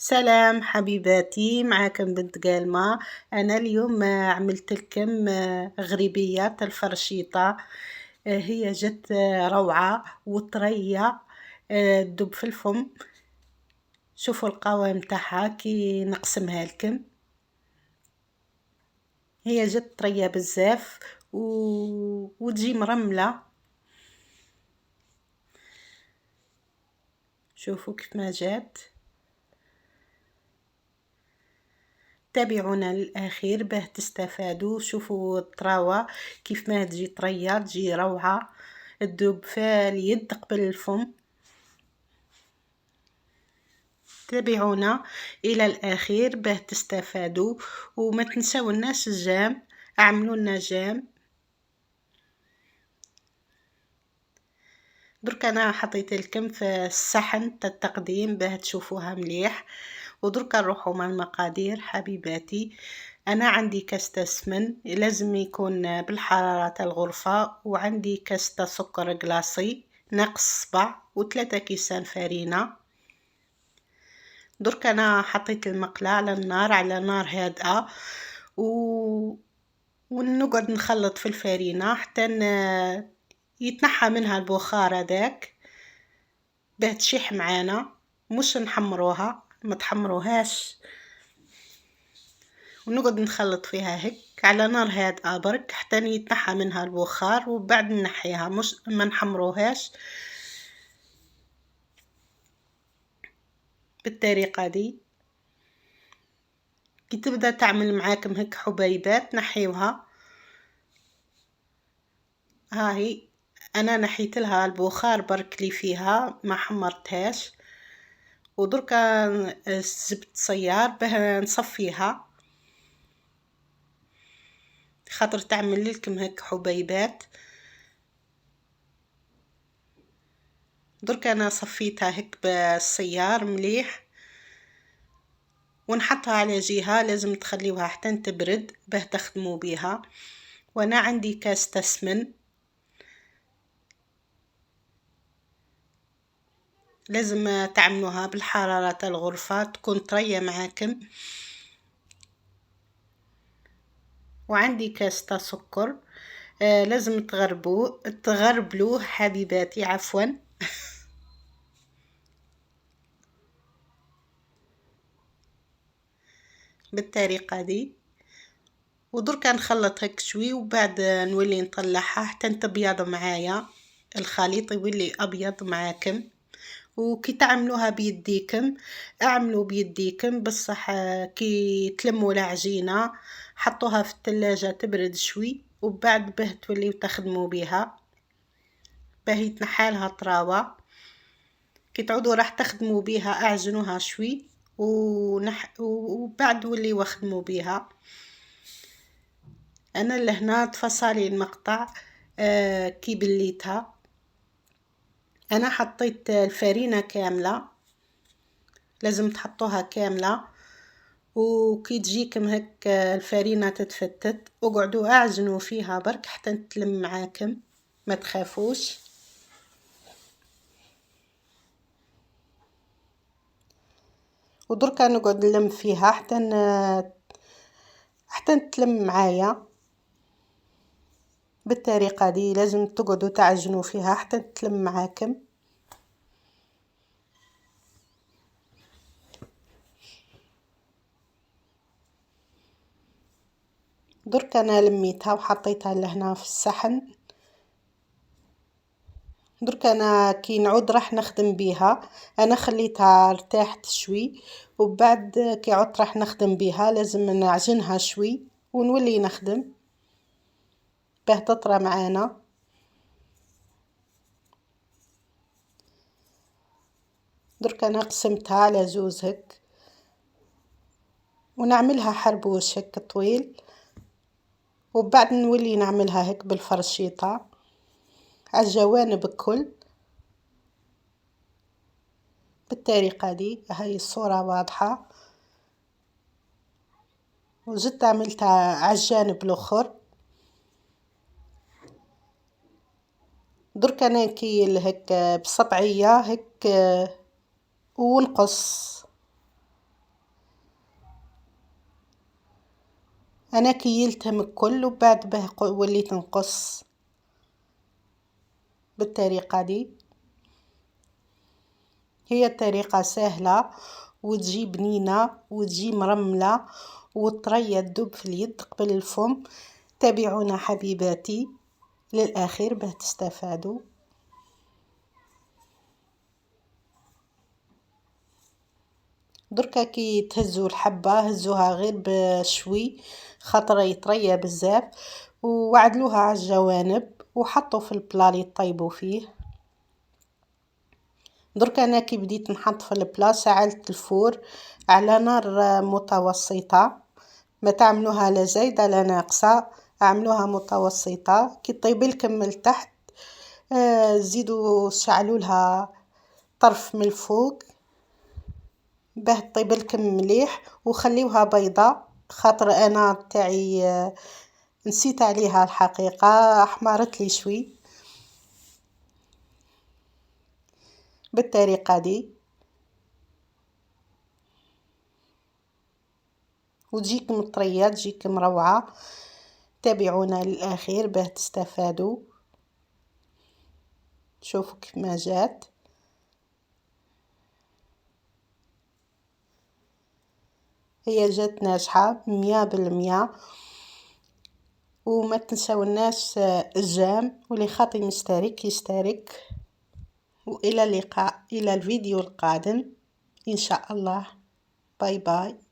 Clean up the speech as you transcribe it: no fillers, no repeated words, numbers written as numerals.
سلام حبيباتي، معاكم بنت قالمة. أنا اليوم عملت لكم غريبيات الفرشيطة. هي جت روعة وطرية، تدوب في الفم. شوفوا القوام تاعها كي نقسمها لكم. هي جت طرية بزاف وتجي مرملة. شوفوا كيف ما جات. تابعونا للأخير باه تستفادوا. شوفوا الطراوة كيف ما تجي طرية، تجي روعة، تذوب في اليد قبل الفم. تابعونا إلى الأخير باه تستفادوا، وما تنساوناش الجام، اعملوا لنا جام. درك أنا حطيت لكم في الصحن التقديم باه تشوفوها مليح. ودرك نروحوا مع المقادير حبيباتي. أنا عندي كاسة سمن لازم يكون بالحرارة الغرفة، وعندي كاسة سكر قلاصي ناقص صبع، وثلاثة كيسان فرينة. درك أنا حطيت المقلاة على النار، على نار هادئة، ونقعد نخلط في الفرينة حتى يتنحى منها البخار هذاك باه تشيح معانا. مش نحمروها، ما تحمروهاش، ونقعد نخلط فيها هيك على نار هادئة برك حتى يتنحى منها البخار، وبعد نحيها، مش ما نحمروهاش. بالطريقة دي كي تبدا تعمل معاكم هيك حبيبات نحيوها. هاهي انا نحيت لها البخار برك لي فيها، ما حمرتهاش. ودركا جبت صيار باه نصفيها، خاطر تعمل لكم هيك حبيبات. درك انا صفيتها هيك بالسيار مليح، ونحطها على جهة. لازم تخليوها حتى تبرد باه تخدموا بها. وانا عندي كاس تسمن، لازم تعملوها بالحرارة الغرفة، تكون طرية معاكم. وعندي كاس سكر، لازم تغربلوه حبيباتي، عفوا. بالطريقة دي. ودركا نخلط هيك شوي، وبعد نولي نطلعها حتى تبيض معايا، الخليط يولي ابيض معاكم. وكي تعملوها بيديكم، اعملوا بيديكم بصح. كي تلموا العجينة حطوها في الثلاجة تبرد شوي، وبعد به توليو تخدموا بها باه يتنحالها طراوة. كي تعودوا راح تخدموا بها اعجنوها شوي، وبعد ولي واخدموا بها. انا لهنا تفصلي المقطع. كي بليتها انا حطيت الفرينة كاملة، لازم تحطوها كاملة. وكي تجيكم هيك الفرينة تتفتت، اقعدوا اعجنوا فيها برك حتى تلم معاكم، ما تخافوش. ودركا نقعد نلم فيها حتى تلم معايا. بالطريقة دي لازم تقعدوا تعجنوا فيها حتى تلم معاكم. درك انا لميتها وحطيتها لهنا في الصحن. درك انا كي نعود راح نخدم بيها. انا خليتها ارتاحت شوي، وبعد كي عدت راح نخدم بيها لازم نعجنها شوي ونولي نخدم باه تطرى معانا. درك انا قسمتها على زوز هيك، ونعملها حربوش هيك طويل، وبعد نولي نعملها هيك بالفرشيطة على الجوانب الكل. بالطريقة دي هاي الصورة واضحة. وزدت عملتها على الجانب الاخر. درك انا كي هيك بصبعية هيك ونقص. انا كيلتهم الكل وبعد به وليت نقص بالطريقة دي. هي طريقة سهلة وتجي بنينة وتجي مرملة وطرية تذوب في اليد قبل الفم. تابعونا حبيباتي للآخر باه تستفادوا. دركا كي تهزوا الحبة هزوها غير بشوي خاطر يطرية بزاف، وعدلوها على الجوانب وحطوا في البلا اللي طيبوا فيه. درك انا كي بديت نحط في البلا شعلت الفور على نار متوسطة، ما تعملوها لا زايدة لا ناقصة، اعملوها متوسطة. كي طيب لكم من تحت زيدوا شعلوا لها طرف من الفوق باه طيب لكم مليح، وخليوها بيضة خاطر انا تاعي نسيت عليها الحقيقة احمرت لي شوي بالطريقة دي. وتجيكم طرية تجيكم روعة. تابعونا للأخير باه تستفادوا. شوفوا كيف ما جات، هي جات ناجحة 100%. وما تنسوناش الجام، واللي خاطي مشترك يشترك. وإلى اللقاء إلى الفيديو القادم إن شاء الله. باي باي.